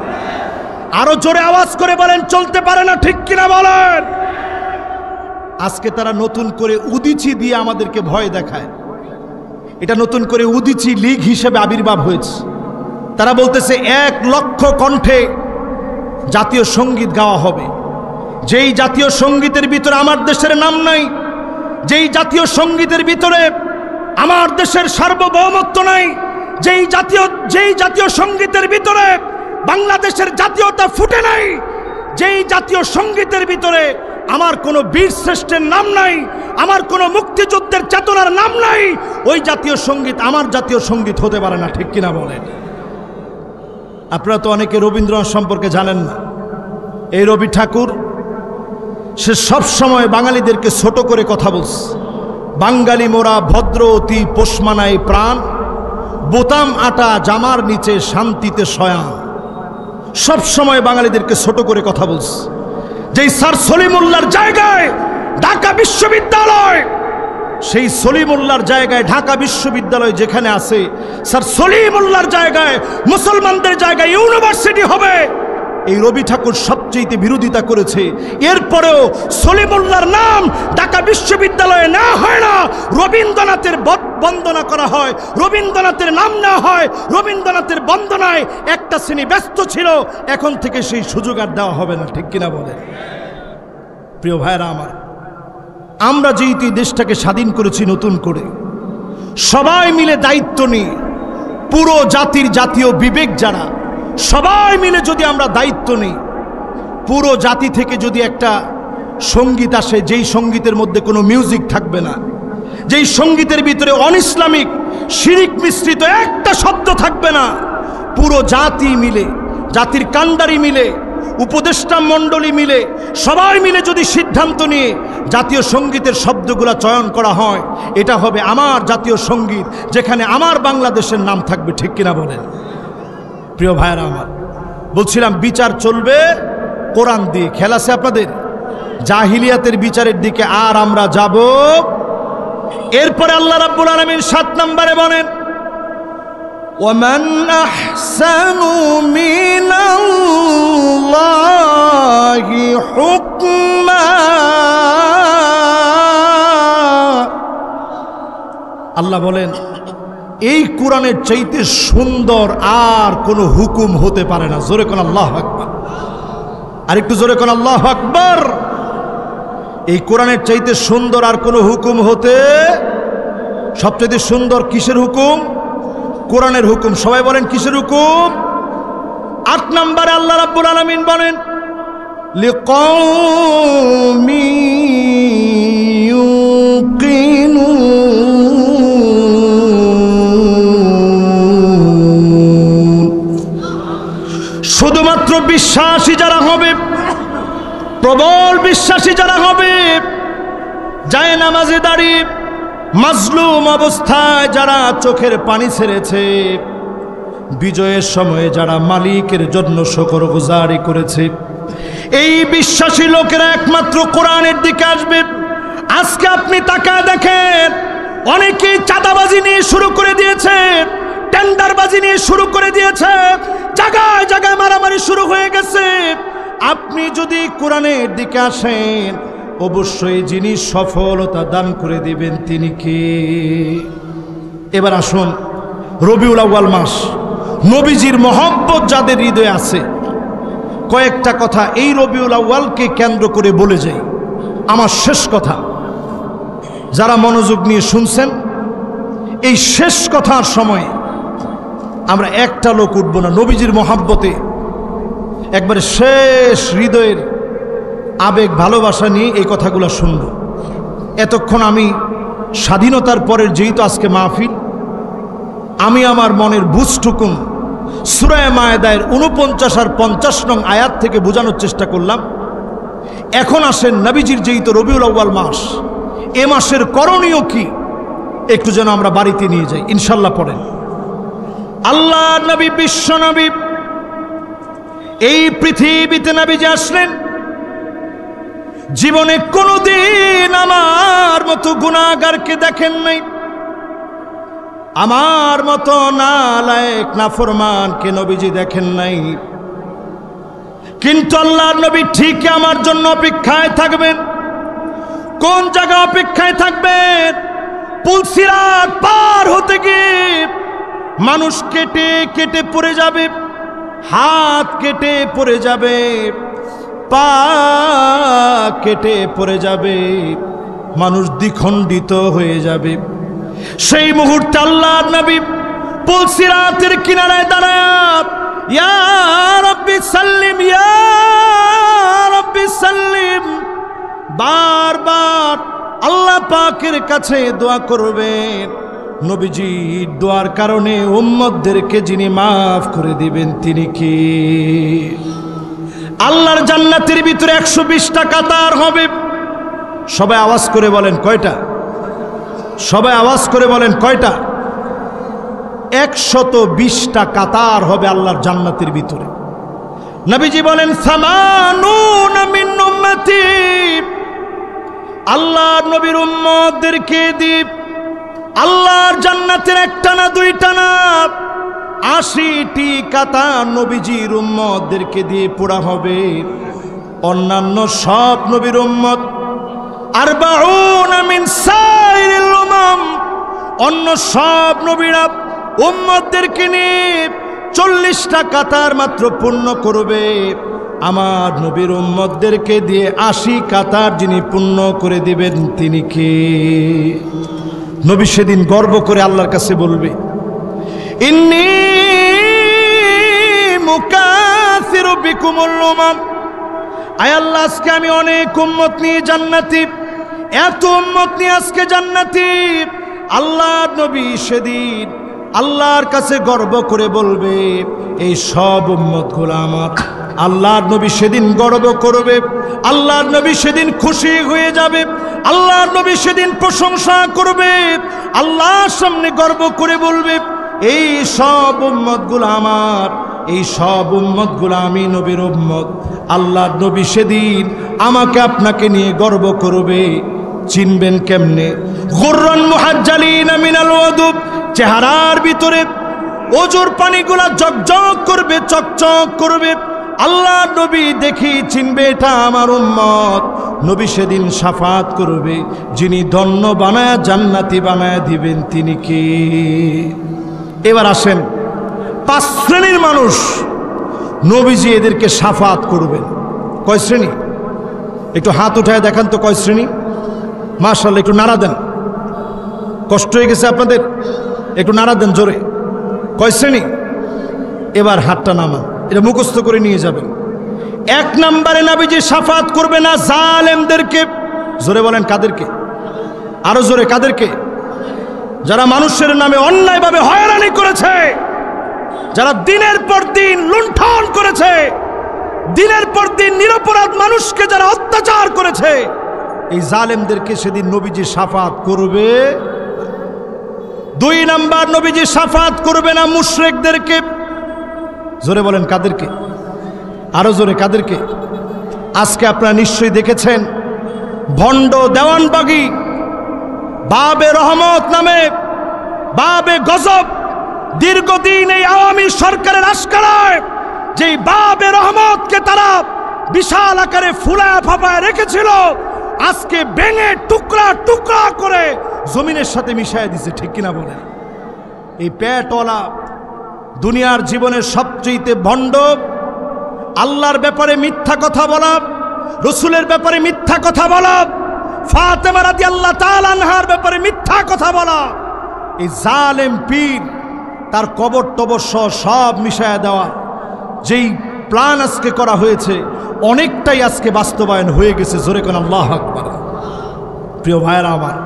আরো জোরে আওয়াজ করে বলেন, চলতে পারে না। ঠিক কিনা বলেন? আজকে তারা নতুন করে উদিচি দিয়ে আমাদেরকে ভয় দেখায়। এটা নতুন করে উদিচি লীগ হিসেবে আবির্ভাব হয়েছে। তারা বলতেছে 1 লক্ষ কণ্ঠে জাতীয় সঙ্গীত গাওয়া হবে। যেই জাতীয় সঙ্গীতের ভিতরে আমার দেশের নাম নাই, যেই জাতীয় সঙ্গীতের ভিতরে আমার দেশের সার্বভৌমত্ব নাই, যেই জাতীয় সঙ্গীতের ভিতরে বাংলাদেশের জাতীয়তা ফুটে নাই, যেই জাতীয় সঙ্গীতের ভিতরে আমার কোনো বীর শ্রেষ্ঠের নাম নাই, আমার কোনো মুক্তিযুদ্ধের চেতনার নাম নাই, ওই জাতীয় সঙ্গীত আমার জাতীয় সঙ্গীত হতে পারে না। ঠিক কিনা বলেন? আপনারা তো অনেকে রবীন্দ্রনাথ সম্পর্কে জানেন না। এই রবি ঠাকুর সে সব সময় বাঙালিদেরকে ছোট করে কথা বলছে। বাঙালি মোরা ভদ্র অতি পোষমানায় প্রাণ, বোতাম আটা জামার নিচে শান্তিতে শয়ান। সব সময় বাঙালিদেরকে ছোট করে কথা বলছে। যেই স্যার সলিমুল্লাহর জায়গায় ঢাকা বিশ্ববিদ্যালয়, সেই সলিমুল্লাহর জায়গায় ঢাকা বিশ্ববিদ্যালয় যেখানে আছে, স্যার সলিমুল্লাহর জায়গায় মুসলমানদের জায়গায় ইউনিভার্সিটি হবে, এই রবি ঠাকুর সবচেয়ে বিরোধিতা করেছে। এরপরেও সলিমুল্লাহর নাম ঢাকা বিশ্ববিদ্যালয়ে না হয় না, রবীন্দ্রনাথের বন্দনা করা হয়, রবীন্দ্রনাথের নাম না হয়, রবীন্দ্রনাথের বন্দনায় একটা শ্রেণী ব্যস্ত ছিল। এখন থেকে সেই সুযোগ আর দেওয়া হবে না, ঠিক কিনা বলে? প্রিয় ভাইরা আমার, আমরা যেহেতু দেশটাকে স্বাধীন করেছি নতুন করে, সবাই মিলে দায়িত্ব নিয়ে, পুরো জাতির জাতীয় বিবেক যারা, সবাই মিলে যদি আমরা দায়িত্ব নিই, পুরো জাতি থেকে যদি একটা সঙ্গীত আসে, যেই সঙ্গীতের মধ্যে কোনো মিউজিক থাকবে না, যেই সঙ্গীতের ভিতরে অনইসলামিক শিরিক মিশ্রিত একটা শব্দ থাকবে না, পুরো জাতি মিলে, জাতির কান্ডারি মিলে, উপদেষ্টা মণ্ডলী মিলে, সবাই মিলে যদি সিদ্ধান্ত নিয়ে জাতীয় সঙ্গীতের শব্দগুলো চয়ন করা হয়, এটা হবে আমার জাতীয় সঙ্গীত, যেখানে আমার বাংলাদেশের নাম থাকবে, ঠিক কিনা বলেন? প্রিয় ভাইরা আমার, বলছিলাম বিচার চলবে কোরআন দিয়ে। খেয়াল আছে আপনাদের? জাহিলিয়াতের বিচারের দিকে আর আমরা যাব। এরপরে আল্লাহ রাব্বুল আলামিন 7 নম্বরে বলেন, ওয়ামান আহসানু মিনাল্লাহি হুকমা। আল্লাহ বলেন, এই কোরআনের চাইতে সুন্দর আর কোনো হুকুম হতে পারে না। জোরে কোন আল্লাহু আকবার, আর একটু জোরে কোন আল্লাহু আকবার। এই কোরআনের চাইতে সুন্দর আর কোনো হুকুম হতে, সবচেয়ে সুন্দর কিসের হুকুম? কোরআনের হুকুম। সবাই বলেন কিসের হুকুম? 8 নম্বরে আল্লাহ রাব্বুল আলামিন বলেন, লিকাউমি ইউকিনুন। শুধুমাত্র বিশ্বাসী যারা হবে, প্রবল বিশ্বাসী যারা হবে, যায় নামাজে দাঁড়িয়ে মাজলুম অবস্থায় যারা চোখের পানি ছেড়েছে, বিজয়ের সময়ে যারা মালিকের জন্য শুকরগুজারি করেছে, এই বিশ্বাসী লোকেরা একমাত্র কোরআনের দিকে আসবে। আজকে আপনি তাকায় দেখেন, অনেকেই চাঁদাবাজি নিয়ে শুরু করে দিয়েছে, টেন্ডারবাজি নিয়ে শুরু করে দিয়েছে, জায়গায় জায়গায় মারামারি শুরু হয়ে গেছে। আপনি যদি কোরআনের দিকে আসেন, অবশ্যই যিনি সফলতা দান করে দিবেন তিনি কে? এবার আসুন, রবিউল আউয়াল মাস, নবীজির মহব্বত যাদের হৃদয়ে আছে, কয়েকটা কথা এই রবিউল আউয়ালকে কেন্দ্র করে বলে যাই। আমার শেষ কথা, যারা মনোযোগ নিয়ে শুনছেন, এই শেষ কথার সময় আমরা একটা লোক উঠবো না, নবীজির মহব্বতে একবারে শেষ হৃদয়ের আবেগ ভালোবাসা নিয়ে এই কথাগুলো শুনব। এতক্ষণ আমি স্বাধীনতার পরের, যেহেতু আজকে মাহফিল, আমি আমার মনের বুঝটুকুন সূরা মায়েদার 49 আর 50 নং আয়াত থেকে বোঝানোর চেষ্টা করলাম। এখন আসেন, নবীজির যেহেতু রবিউল আউয়াল মাস, এ মাসের করণীয় কি একটু যেন আমরা বাড়িতে নিয়ে যাই, ইনশাল্লাহ। পড়েন, আল্লাহ নবী, বিশ্ব নবী, এই পৃথিবীতে নবীজি আসলেন, জীবনে কোনোদিন আমার মতো গুনাহগারকে দেখেন নাই, আমার মতো নালায়েক নাফরমানকে নবীজি দেখেন নাই। কিন্তু আল্লাহর নবী ঠিকই আমার জন্য অপেক্ষায় থাকবেন। কোন জায়গা অপেক্ষায় থাকবেন? পুলসিরাত পার হতে গিয়ে মানুষ কেটে কেটে পড়ে যাবে, হাত কেটে পড়ে যাবে, পা কেটে পড়ে যাবে, মানুষ দ্বিখণ্ডিত হয়ে যাবে। সেই মুহূর্তে আল্লাহর নবী পুলসিরাতের কিনারায় দাঁড়ায়, ইয়া রাব্বি সাল্লিম, ইয়া রাব্বি সাল্লিম, বারবার আল্লাহ পাকের কাছে দোয়া করবেন। নবীজি দোয়ার কারণে উম্মতদেরকে যিনি মাফ করে দিবেন তিনি কি? আল্লাহর জান্নাতের ভিতরে 120টা কাতার হবে। সবাই আওয়াজ করে বলেন কয়টা? সবাই আওয়াজ করে বলেন কয়টা? 120টা কাতার হবে আল্লাহর জান্নাতের ভিতরে। নবীজি বলেন সামানুনা মিন উম্মতি, আল্লাহর নবীর উম্মতদেরকে দিব আল্লাহর জান্নাতের একটা না দুইটা না 80টি কাতার নবীজির উম্মতদেরকে দিয়ে পোড়া হবে। অন্যান্য সব নবীর উম্মত 40 মিন সাইরিল উমাম, অন্য সব নবীরা উম্মতদেরকে নিয়ে 40টা কাতার মাত্র পূর্ণ করবে। আমার নবীর উম্মতদেরকে দিয়ে 80 কাতার যিনি পূর্ণ করে দিবেন তিনি কে? নবী সেদিন গর্ব করে আল্লাহর কাছে বলবে, ইন্নী মুকাসিরু বিকুমুল উমাম, আয় আল্লাহ আজকে আমি অনেক উম্মত নিয়ে জান্নাতি, এত উম্মত নিয়ে আজকে জান্নাতি। আল্লাহর নবী সেদিন আল্লাহর কাছে গর্ব করে বলবে, এই সব উম্মতগুলো আমার। আল্লাহর নবী সেদিন গর্ব করবে, আল্লাহর নবী সেদিন খুশি হয়ে যাবে, আল্লাহর নবী সেদিন প্রশংসা করবে, আল্লাহর সামনে গর্ব করে বলবে, এই সব উম্মতগুলো আমার, এই সব উম্মতগুলো আমি নবীর উম্মত। আল্লাহর নবী সেদিন আমাকে আপনাকে নিয়ে গর্ব করবে। চিনবেন কেমনে? গুররান মুহাজ্জালিনা মিনাল ওয়াদুব, চেহারার ভিতরে ওজোর পানিগুলা জগজগ করবে, চকচক করবে। আল্লাহর নবী দেখি চিনবে এটা আমার উম্মত। নবী সেদিন শাফাত করবে, যিনি ধন্য বানায় জান্নাতি বানায় দিবেন তিনি কে? এবার আসেন 5 শ্রেণীর মানুষ নবীজি এদেরকে শাফাত করবেন। কয় শ্রেণী? একটু হাত উঠায় দেখান তো কয় শ্রেণী? মাশাআল্লাহ, একটু নাড়া দেন। কষ্ট হয়ে গেছে আপনাদের? একটু নাড়া দেন জোরে। কয় শ্রেণী? এবার হাতটা নামান, এটা মুখস্থ করে নিয়ে যাবেন। 1 নম্বরে নবীজি শাফাত করবে না জালেমদেরকে। জোরে বলেন কাদেরকে? আরো জোরে কাদেরকে? যারা মানুষের নামে অন্যায়ভাবে হয়রানি করেছে, যারা দিনের পর দিন লুণ্ঠন করেছে, দিনের পর দিন নিরপরাধ মানুষকে যারা অত্যাচার করেছে, এই জালেমদেরকে সেদিন নবীজি শাফাত করবে। 2 নাম্বার নবীজি শাফাত করবে না মুশরিকদেরকে। জোরে বলেন কাদেরকে? আরো জোরে কাদেরকে? আজকে আপনারা নিশ্চয়ই দেখেছেন ভণ্ড দেওয়ানবাগী বাবে রহমত নামে বাবে গজব দীর্ঘদিন এই আওয়ামী সরকারের আশকারায় যেই বাবে রহমতকে তারা বিশাল আকারে ফুলায় ফাপায় রেখেছিল, আজকে ভেঙে টুকরা টুকরা করে জমিনের সাথে মিশায় দিছে। ঠিক কিনা বলেন? এই পেটওয়ালা দুনিয়ার জীবনের সবচেয়ে ভণ্ড, আল্লাহর ব্যাপারে মিথ্যা কথা বলা, রসুলের ব্যাপারে মিথ্যা কথা বলা, ফাতেমা রাদিয়াল্লাহু তাআলা আনহার ব্যাপারে মিথ্যা কথা বলা, এই জালেম পীর তার কবর টবর সব মিশায়া দেওয়া যেই প্ল্যান আজকে করা হয়েছে, অনেকটাই আজকে বাস্তবায়ন হয়ে গেছে। জোরে কোন আল্লাহু আকবার। প্রিয় ভাইরা আমার,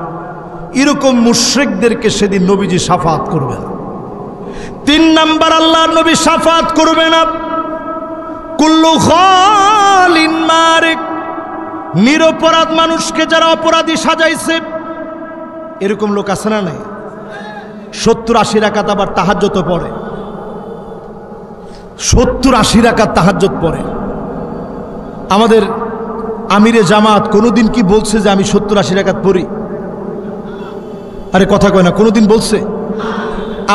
এরকম মুশরিকদেরকে সেদিন নবীজি শাফাত করবেন। 3 নাম্বার আল্লাহর নবী শাফাত করবে না কুল্লু খালিন মারিক, নিরপরাধ মানুষকে যারা অপরাধী সাজাইছে। এরকম লোক আছে না নাই? 70-80 রাকাত আবার তাহাজ্জুদ পড়ে, 70-80 রাকাত তাহাজ্জুদ পড়ে। আমাদের আমিরে জামাত কোনোদিন কি বলছে যে আমি 70-80 রাকাত পড়ি? আরে কথা কয় না, কোনোদিন বলছে?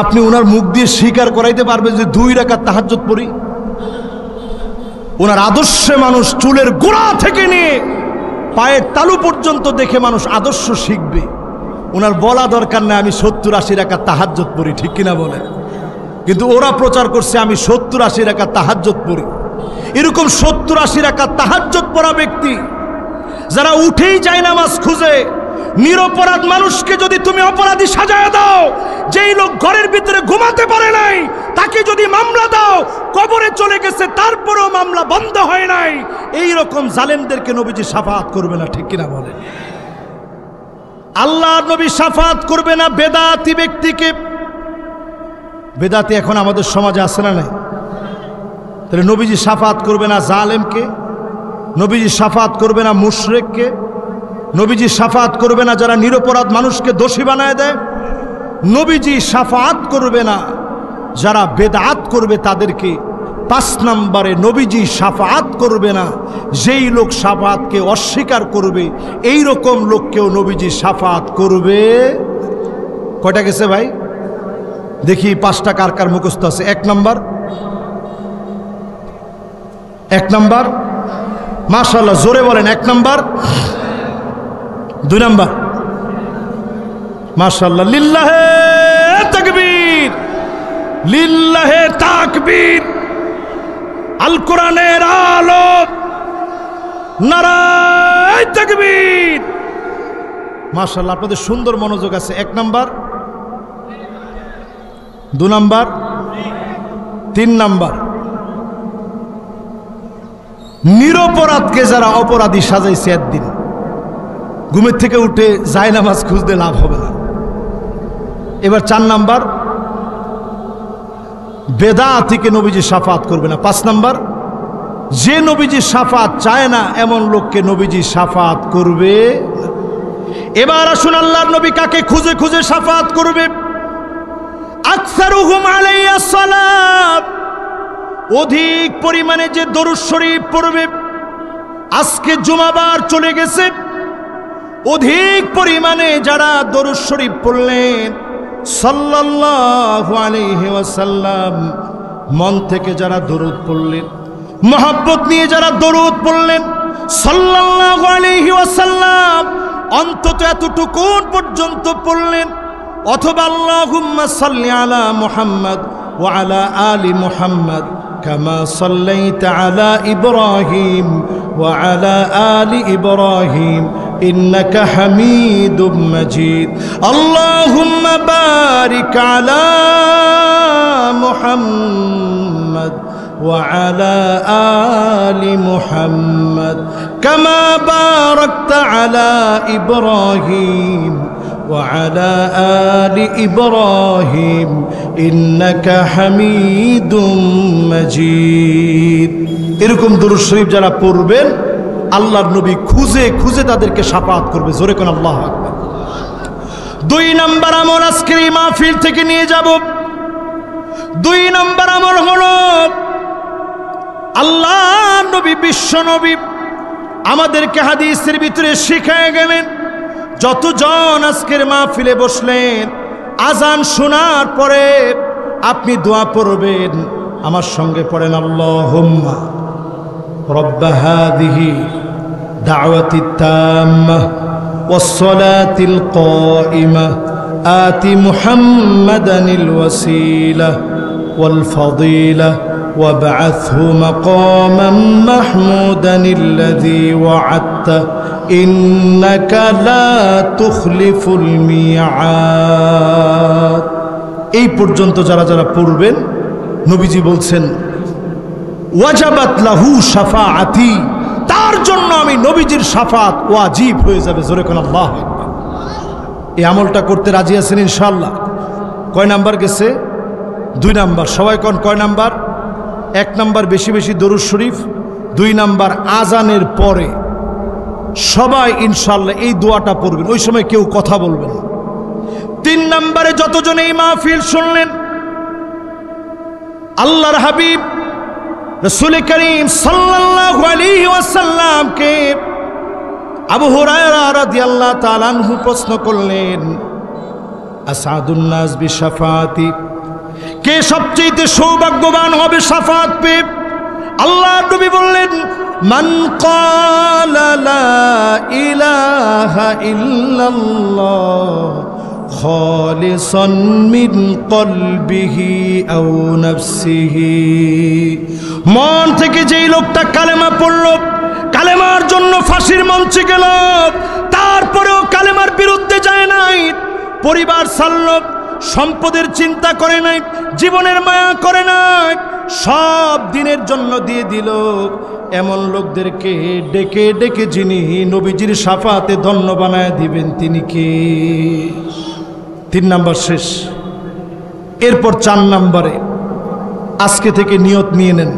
আপনি ওনার মুখ দিয়ে স্বীকার করাইতে পারবেন যে 2 রাকাত তাহাজ্জুদ পড়ি? ওনার আদর্শে মানুষ চুলের গোড়া থেকে নিয়ে পায়ের তালু পর্যন্ত দেখে মানুষ আদর্শ শিখবে। ওনার বলা দরকার না আমি 70-80 রাকাত তাহাজ্জুদ পড়ি। ঠিক কিনা বলেন? কিন্তু ওরা প্রচার করছে আমি 70-80 রাকাত তাহাজ্জুদ পড়ি। এরকম 70-80 রাকাত তাহাজ্জুদ পড়া ব্যক্তি যারা উঠেই যায় নামাজ খুঁজে, নিরপরাধ মানুষকে যদি তুমি অপরাধী সাজায় দাও, যেই লোক ঘরের ভিতরে ঘুমাতে পারে নাই তাকে যদি মামলা দাও, কবরে চলে গেছে তারপরেও মামলা বন্ধ হয় নাই, এই রকম জালেমদেরকে নবীজি শাফাত করবে না। ঠিক কিনা বলেন? আল্লাহর নবী শাফাত করবে না বেদাতি ব্যক্তিকে। বেদাতি এখন আমাদের সমাজে আছে না নাই? তাহলে নবীজি শাফাত করবে না জালেমকে, নবীজি শাফাত করবে না মুশরিককে, নবীজি শাফাত করবে না যারা নিরপরাধ মানুষকে দোষী বানায় দেয়, নবীজি শাফাত করবে না যারা বেদাত করবে তাদেরকে। 5 নম্বরে নবীজি শাফাত করবে না যেই লোক শাফাতকে অস্বীকার করবে, এই রকম লোককেও নবীজি শাফাত করবে। কয়টা গেছে ভাই? দেখি 5টা কার কার মুখস্থ আছে। 1 নম্বর, 1 নম্বর, মাশাআল্লাহ জোরে বলেন। 1 নম্বর, 2 নম্বর, মাশাআল্লাহ। লিল্লাহে তাকবীর, লিল্লাহে তাকবীর। আল কোরআনের আলো, নারায়ে তাকবীর। মাশাআল্লাহ আপনাদের সুন্দর মনোযোগ আছে। 1 নম্বর, 2 নম্বর, 3 নম্বর। নিরপরাধকে যারা অপরাধী সাজাইছে, একদিন ঘুমের থেকে উঠে জায়নামাজ খুঁজতে লাভ হবে না। এবার 4 নম্বর, বেদাতিকে নবীজি শাফাত করবে না। 5 নম্বর, যে নবীজি শাফাত চায় না এমন লোককে নবীজি শাফাত করবে। এবার আসুন আল্লাহর নবী কাকে খুঁজে খুঁজে শাফাত করবে। আকসারুহুম আলাইয়া সালাত, অধিক পরিমাণে যে দরুদ শরীফ পড়বে। আজকে জুমাবার চলে গেছে, অধিক পরিমাণে যারা দরুদ শরীফ পড়লেন সাল্লাল্লাহু আলাইহি ওয়াসাল্লাম, মন থেকে যারা দরুদ পড়লেন, মহব্বত নিয়ে যারা দরুদ পড়লেন সাল্লাল্লাহু আলাইহি ওয়াসাল্লাম, অন্তত এতটুকু পর্যন্ত পড়লেন। অথবা আল্লাহুম্মা সাল্লি আলা মুহাম্মদ ওয়া আলা আলি মুহাম্মদ কামা সাল্লাইতা আলা ইব্রাহিম ওয়া আলা আলি ইব্রাহিম ইন্নাকা হামিদুম মাজিদ। আল্লাহুম্মা বারিক আলা মুহাম্মদ ওয়া আলা আলি মুহাম্মদ কামা বারাকতা আলা ইব্রাহিম وعلى آل إبراهيم إنك حميد مجيد। এরকম দরুদ শরীফ যারা পড়বেন আল্লাহর নবী খুঁজে খুঁজে তাদেরকে শাফাত করবে। জোরে কোন আল্লাহু আকবার। 2 নম্বর আমল আজকের এই মাহফিল থেকে নিয়ে যাব। 2 নম্বর আমল হলো আল্লাহর নবী বিশ্ব নবী আমাদেরকে হাদিসের ভিতরে শিখায় গেলেন, যতজন আজকের মাহফিলে বসলেন আজান শোনার পরে আপনি দোয়া পড়বেন। আমার সঙ্গে পড়েন, আল্লাহুম্মা রব্বা হাযিহি দাওয়াতিত তাম্মাহ ওয়াস সালাতিল কাইমাহ আতি মুহাম্মাদানিল ওয়াসিলাহ ওয়াল ফাদিলাহ وابعثه مقاما محمودا الذي وعدته إنك لا تخلف الميعاد। এই পর্যন্ত যারা যারা পড়বেন নবীজি বলছেন ওয়াজাবাত লাহু শাফাআতি, তার জন্য আমি নবীজির শাফাত ওয়াজিব হয়ে যাবে। জোরে কোন আল্লাহু আকবার। এই আমলটা করতে রাজি আছেন ইনশাআল্লাহ? কয় নাম্বার গেছে? 2 নাম্বার। সবাই কোন কয় নাম্বার? 1 নাম্বার বেশি বেশি দরুদ শরীফ, 2 নাম্বার আজানের পরে সবাই ইনশাআল্লাহ এই দোয়াটা পড়বেন, ওই সময় কেউ কথা বলবেন না। 3 নাম্বারে যতজন এই মাহফিল শুনলেন আল্লাহর হাবিব রাসূল করিম সাল্লাল্লাহু আলাইহি ওয়াসাল্লামকে আবু হুরায়রা রাদিয়াল্লাহু তাআলা আনহু প্রশ্ন করলেন, আসাদুন নাস বিশাফাতি, কে সবচেয়ে সৌভাগ্যবান হবে শাফাত পেয়ে? আল্লাহর নবী বললেন, মান ক্বালা লা ইলাহা ইল্লাল্লাহ খালিসান মিন কলবিহি আও নাফসিহি, মন থেকে যেই লোকটা কালেমা পড়ল, কালেমার জন্য ফাঁসির মঞ্চে গেল, তারপরেও কালেমার বিরুদ্ধে যায় নাই, পরিবার ছাড়ল, সম্পদের চিন্তা করে নাই, জীবনের মায়া করে নাই, সব দিনের জন্য দিয়ে দিল, এমন লোকদেরকে ডেকে ডেকে যিনি নবীজির শাফাতে ধন্য বানায় দিবেন তিনি কে? 3 নাম্বার শেষ। এরপর 4 নাম্বারে আজকে থেকে নিয়ত নিয়ে নেন,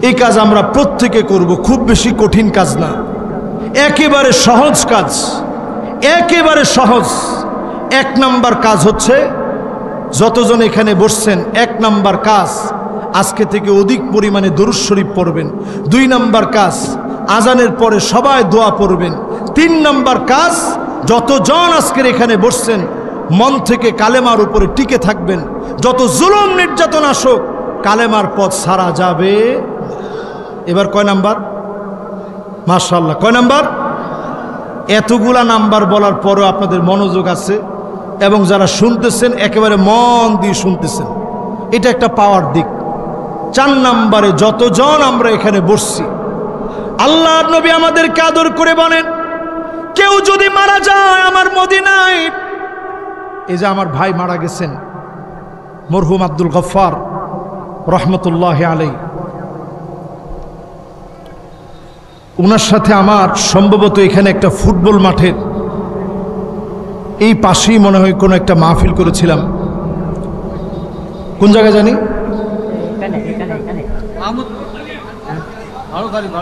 এই কাজ আমরা প্রত্যেকে করব, খুব বেশি কঠিন কাজ না, একেবারে সহজ কাজ, একেবারে সহজ। 1 নাম্বার কাজ হচ্ছে, যতজন এখানে বসছেন 1 নাম্বার কাজ আজকে থেকে অধিক পরিমাণে দরুদ শরীফ পড়বেন। 2 নাম্বার কাজ আজানের পরে সবাই দোয়া পড়বেন। 3 নাম্বার কাজ, যতজন আজকের এখানে বসছেন মন থেকে কালেমার উপরে টিকে থাকবেন। যত জুলুম নির্যাতন আসুক, কালেমার পথ ছাড়া যাবে। এবার কয় নাম্বার? মাশাআল্লাহ, কয় নাম্বার? এতগুলা নাম্বার বলার পরও আপনাদের মনোযোগ আছে এবং যারা শুনতেছেন একেবারে মন দিয়ে শুনতেছেন, এটা একটা পাওয়ার দিক। 4 নাম্বারে, যতজন আমরা এখানে বসছি, আল্লাহর নবী আমাদেরকে আদর করে বলেন, কেউ যদি মারা যায় আমার মদিনায়, এই যে আমার ভাই মারা গেছেন মরহুম আব্দুল গফফার রহমতুল্লাহ আলাইহি, ওনার সাথে আমার সম্ভবত এখানে একটা ফুটবল মাঠের এই পাশেই মনে হয় কোনো একটা মাহফিল করেছিলাম। কোন জায়গায় জানি?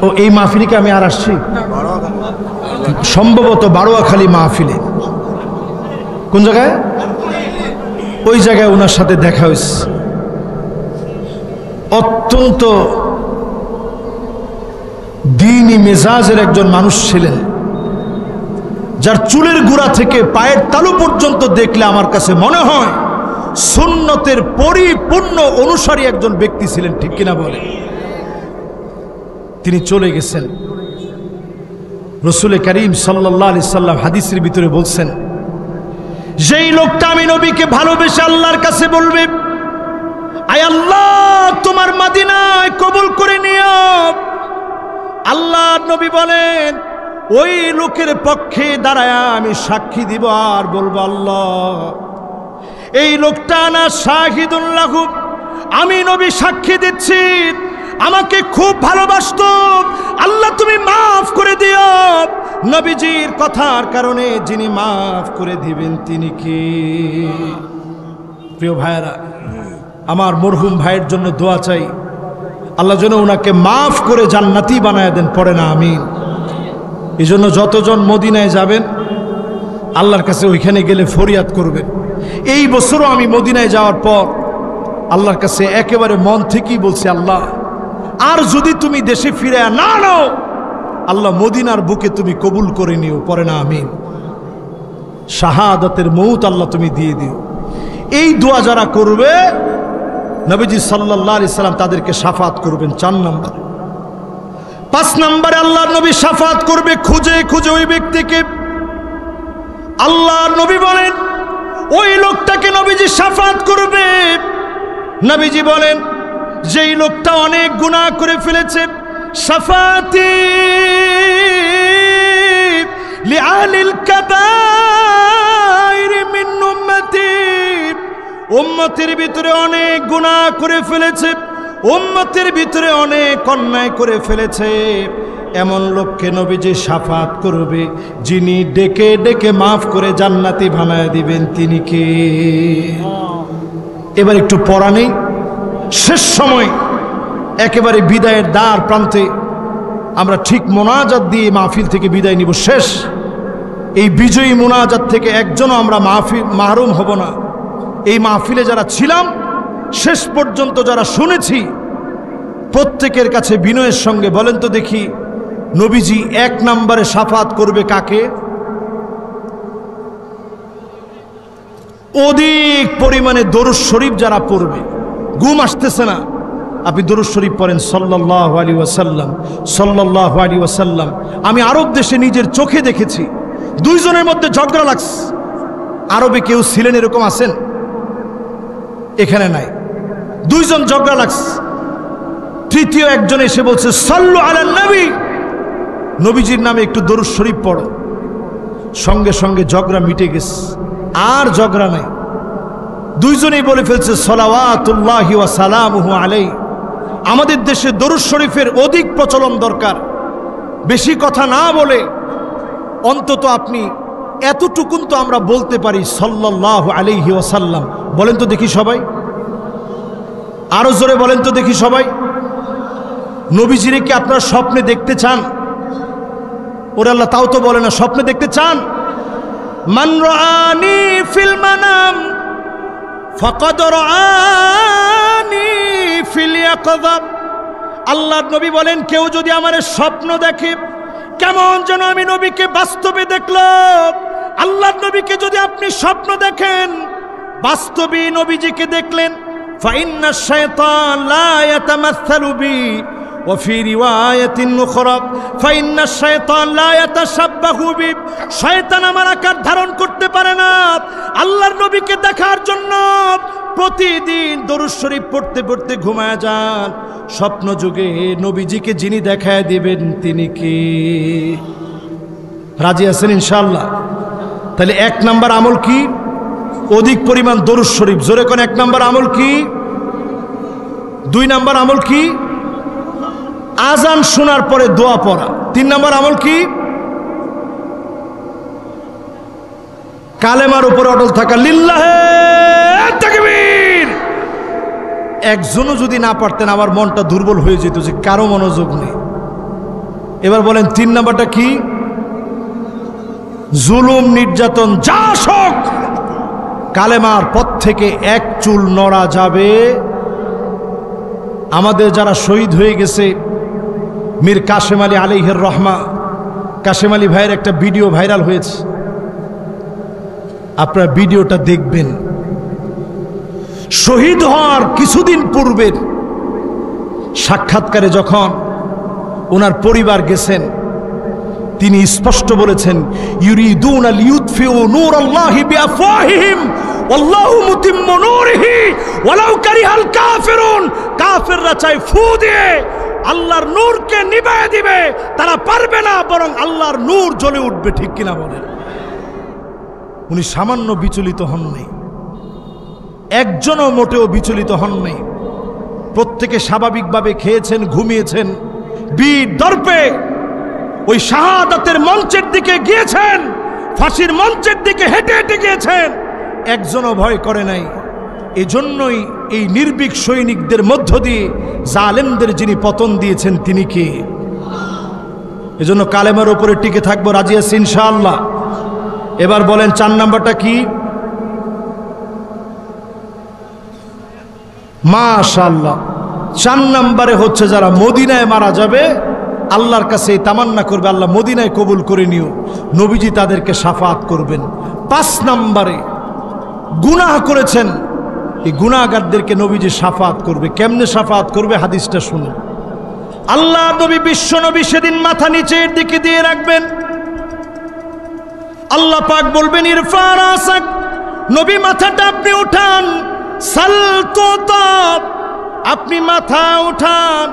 ও এই মাহফিলকে আমি আর আসছি সম্ভবত বারোয়াখালী মাহফিলে। কোন জায়গায়? ওই জায়গায় ওনার সাথে দেখা হয়েছে। অত্যন্ত দ্বীনি মেজাজের একজন মানুষ ছিলেন, যার চুলের গোড়া থেকে পায়ের তালু পর্যন্ত দেখলে আমার কাছে মনে হয় সুন্নতের পরিপূর্ণ অনুসারী একজন ব্যক্তি ছিলেন, ঠিক কিনা বলে? তিনি চলে গেছেন। রাসূল করিম সাল্লাল্লাহু আলাইহি সাল্লাম হাদিসের ভিতরে বলছেন, যেই লোকটা আমি নবীকে ভালোবেসে আল্লাহর কাছে বলবে, আয় আল্লাহ তোমার মদিনায় কবুল করে নিও, আল্লাহর নবী বলেন ওই লোকের পক্ষে দাঁড়ায় আমি সাক্ষী দিব আর বলবো, আল্লাহ এই লোকটা না শাহিদুন লাহু, আমি নবী সাক্ষী দিচ্ছি আমাকে খুব ভালোবাসতো, আল্লাহ তুমি মাফ করে দিও। নবীজির কথার কারণে যিনি মাফ করে দিবেন তিনি কে? প্রিয় ভাইয়েরা, আমার মরহুম ভাইয়ের জন্য দোয়া চাই, আল্লাহ যেন ওনাকে মাফ করে জান্নাতি বানায় দেন, পড়ে না আমিন। এই জন্য যতজন মদিনায় যাবেন আল্লাহর কাছে ওইখানে গেলে ফরিয়াদ করবেন। এই বছরও আমি মদিনায় যাওয়ার পর আল্লাহর কাছে একেবারে মন থেকেই বলছি, আল্লাহ আর যদি তুমি দেশে ফিরে না নাও, আল্লাহ মদিনার বুকে তুমি কবুল করে নিও, পড়ে না আমিন। শাহাদাতের মৌত আল্লাহ তুমি দিয়ে দিও। এই দোয়া যারা করবে নবীজি সাল্লাল্লাহু আলাইহি সাল্লাম তাদেরকে শাফাত করবেন। 4 নাম্বার। 5 নাম্বারে আল্লাহর নবী শাফাত করবে খুঁজে খুঁজে ওই ব্যক্তিকে। আল্লাহর নবী বলেন ওই লোকটাকে নবীজি শাফাত করবে। নবীজি বলেন যেই লোকটা অনেক গুনাহ করে ফেলেছে, শাফাতি লিআলিল কাবাইর মিন উম্মতি, উম্মতের ভিতরে অনেক গুনাহ করে ফেলেছে, উম্মতের ভিতরে অনেক অন্যায় করে ফেলেছে, এমন লোককে নবীজি শাফাত করবে, যিনি ডেকে ডেকে মাফ করে জান্নাতি বানায় দিবেন, তিনি কে? এবার একটু পড়া নেই, শেষ সময় একেবারে বিদায়ের দ্বার প্রান্তে আমরা ঠিক মোনাজাত দিয়ে মাহফিল থেকে বিদায় নিব। শেষ এই বিজয়ী মোনাজাত থেকে একজনও আমরা মাহরুম হব না। এই মাহফিলে যারা ছিলাম, শেষ পর্যন্ত যারা শুনেছি, প্রত্যেকের কাছে বিনয়ের সঙ্গে বলেন তো দেখি, নবীজি 1 নম্বরে শাফাত করবে কাকে? অধিক পরিমাণে দরুদ শরীফ যারা পড়বে। ঘুম আসতেছে না, আপনি দরুদ শরীফ পড়েন সাল্লাল্লাহু আলাইহি ওয়াসাল্লাম, সাল্লাল্লাহু আলাইহি ওয়াসাল্লাম। আমি আরব দেশে নিজের চোখে দেখেছি 2 জনের মধ্যে ঝগড়া লাগছে। আরবে কেউ ছিলেন এরকম আছেন? এখানে নাই। 2 জন ঝগড়া লাগছে, তৃতীয় একজন এসে বলছে সাল্লু আলান নবী, নবীজির নামে একটু দরুদ শরীফ পড়ো। সঙ্গে সঙ্গে ঝগড়া মিটে গেছে, আর ঝগড়া নাই। 2 জনেই বলে ফেলছে সালাওয়াতুল্লাহি ওয়া সালামুহু আলাইহি। আমাদের দেশে দরুদ শরীফের অধিক প্রচলন দরকার। বেশি কথা না বলে অন্তত আপনি এতটুকুন তো আমরা বলতে পারি সাল্লাল্লাহু আলাইহি ওয়াসাল্লাম। বলেন তো দেখি সবাই, আরো জোরে বলেন তো দেখি সবাই। নবীজিরে কি আপনারা স্বপ্নে দেখতে চান? ওরে আল্লাহ তাও তো বলে না, স্বপ্নে দেখতে চান? মান রাআনি ফিল মানাম ফাকাদ রাআনি ফিল ইয়াকযা। আল্লাহর নবী বলেন, কেউ যদি আমার স্বপ্ন দেখে কেমন যেন আমি নবীকে বাস্তবে দেখলাম। আল্লাহর নবীকে যদি আপনি স্বপ্ন দেখেন, বাস্তবে নবীজিকে দেখলেন, ফাইন্না শাইতান লা ইয়াতামাসসালু বি ওয়া ফি রিওয়ায়াতিন উখরা ফাইন্না শাইতান লা ইয়াতাশাব্বাহু বি। শয়তান আমার আকার ধারণ করতে পারে না। আল্লাহর নবীকে দেখার জন্য প্রতিদিন দরুদ শরীফ পড়তে পড়তে ঘুমায় যান। স্বপ্ন যুগে নবীজিকে যিনি দেখায় দিবেন তিনি কি? রাজি আছেন ইনশাআল্লাহ? তাহলে 1 নাম্বার আমল কি? অধিক পরিমাণ দরুদ শরীফ। জোরে কোন 1 নাম্বার আমল কি? 2 নাম্বার আমল কি? আজান শোনার পরে দোয়া পড়া। 3 নাম্বার আমল কি? কালেমার উপর অটল থাকা। লিল্লাহে তাকবীর। একজনও যদি না পারতেন আমার মনটা দুর্বল হয়ে যেত যে কারো মনোযোগ নেই। এবার বলেন 3 নাম্বারটা কি? জুলুম নির্যাতন যা শোক কালেমার পথ থেকে 1 চুল নড়া যাবে। আমাদের যারা শহীদ হয়ে গেছে, মীর কাশেম আলী আলাইহির রহমা, কাশেম আলী ভাইয়ের একটা ভিডিও ভাইরাল হয়েছে, আপনারা ভিডিওটা দেখবেন। শহীদ হওয়ার কিছুদিন পূর্বের সাক্ষাৎকারে যখন ওনার পরিবার গেছেন, তিনি স্পষ্ট বলেছেন, ইউরিদুনা লিইউতফিউ নূরাল্লাহি বিআফওয়াহিহিম ওয়াল্লাহু মুতিম্মু নূরিহি ওয়ালাউ কারিহাল কাফিরুন। কাফেররা চায় ফু দিয়ে আল্লাহর নূরকে নিভায়ে দিবে, তারা পারবে না, বরং আল্লাহর নূর জ্বলে উঠবে। ঠিক কিনা বলেন? উনি সামান্য বিচলিত হন নাই, একজনও মোটেও বিচলিত হন নাই। প্রত্যেকে স্বাভাবিকভাবে খেয়েছেন, ঘুমিয়েছেন, বীর দর্পে ওই শাহাদাতের মঞ্চের দিকে গিয়েছেন, ফাঁসির মঞ্চের দিকে হেঁটে হেঁটে গিয়েছেন, একজনও ভয় করে নাই। এজন্যই এই নির্ভীক সৈনিকদের মধ্য দিয়ে জালেমদের যিনি পতন দিয়েছেন তিনি কে? এজন্য কালেমার উপরে টিকে থাকবো। রাজি আছি ইনশাআল্লাহ? এবার বলেন 4 নাম্বারটা কি? মাশাআল্লাহ। 4 নাম্বারে হচ্ছে যারা মদিনায় মারা যাবে, আল্লাহর কাছে তামান্না করবে, আল্লাহ মদিনায় কবুল করে নিও, নবীজি তাদেরকে শাফাত করবেন। 5 নাম্বারে গুনাহ করেছেন, এই গুনাহগারদেরকে নবীজি শাফাত করবে। কেমনে শাফাত করবে? হাদিসটা শুনুন। আল্লাহ নবী, বিশ্ব নবী সেদিন মাথা নিচের দিকে দিয়ে রাখবেন। আল্লাহ পাক বলবেন, ইরফা রাসাক, নবী মাথাটা আপনি উঠান, সাল তুতাব, আপনি মাথা উঠান,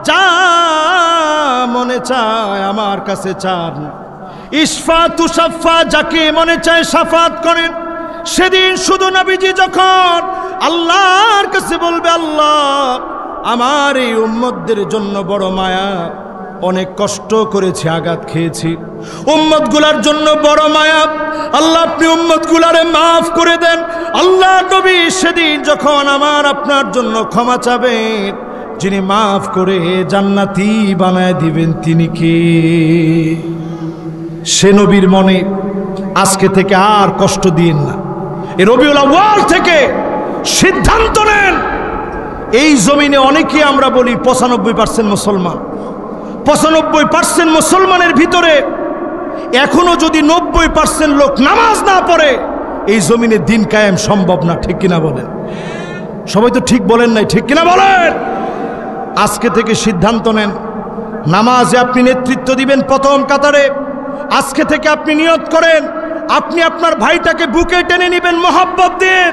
যা মনে চায় আমার কাছে চান। ইশফা তুশাফা, যাকে মনে চায় শাফাত করেন। সেদিন শুধু নবীজি যখন আল্লাহর কাছে বলবে, আল্লাহ আমার এই উম্মতদের জন্য বড় মায়া, অনেক কষ্ট করেছি, আঘাত খেয়েছি, উম্মতগুলার জন্য বড় মায়া, আল্লাহ আপনি উম্মতগুলারে মাফ করে দেন। আল্লাহ নবী সেদিন যখন আমার আপনার জন্য ক্ষমা চাবেন, যিনি মাফ করে জান্নাতি বানায় দিবেন তিনি কে? সে নবীর মনে আজকে থেকে আর কষ্ট দিন না। এই রবিউল আউয়াল থেকে সিদ্ধান্ত নেন। এই জমিনে অনেকেই আমরা বলি 95% মুসলমান, 95% মুসলমানের ভিতরে এখনো যদি 90% লোক নামাজ না পড়ে, এই জমিনে দিন কায়েম সম্ভব না। ঠিক কিনা বলেন? সবাই তো ঠিক বলেন নাই, ঠিক কিনা বলেন? আজকে থেকে সিদ্ধান্ত নেন, নামাজে আপনি নেতৃত্ব দিবেন প্রথম কাতারে। আজকে থেকে আপনি নিয়ত করেন, আপনি আপনার ভাইটাকে বুকে টেনে নেবেন মহব্বত দিয়ে।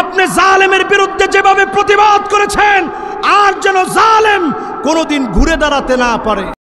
আপনি জালেমের বিরুদ্ধে যেভাবে প্রতিবাদ করেছেন, আর যেন জালেম কোনোদিন ঘুরে দাঁড়াতে না পারে।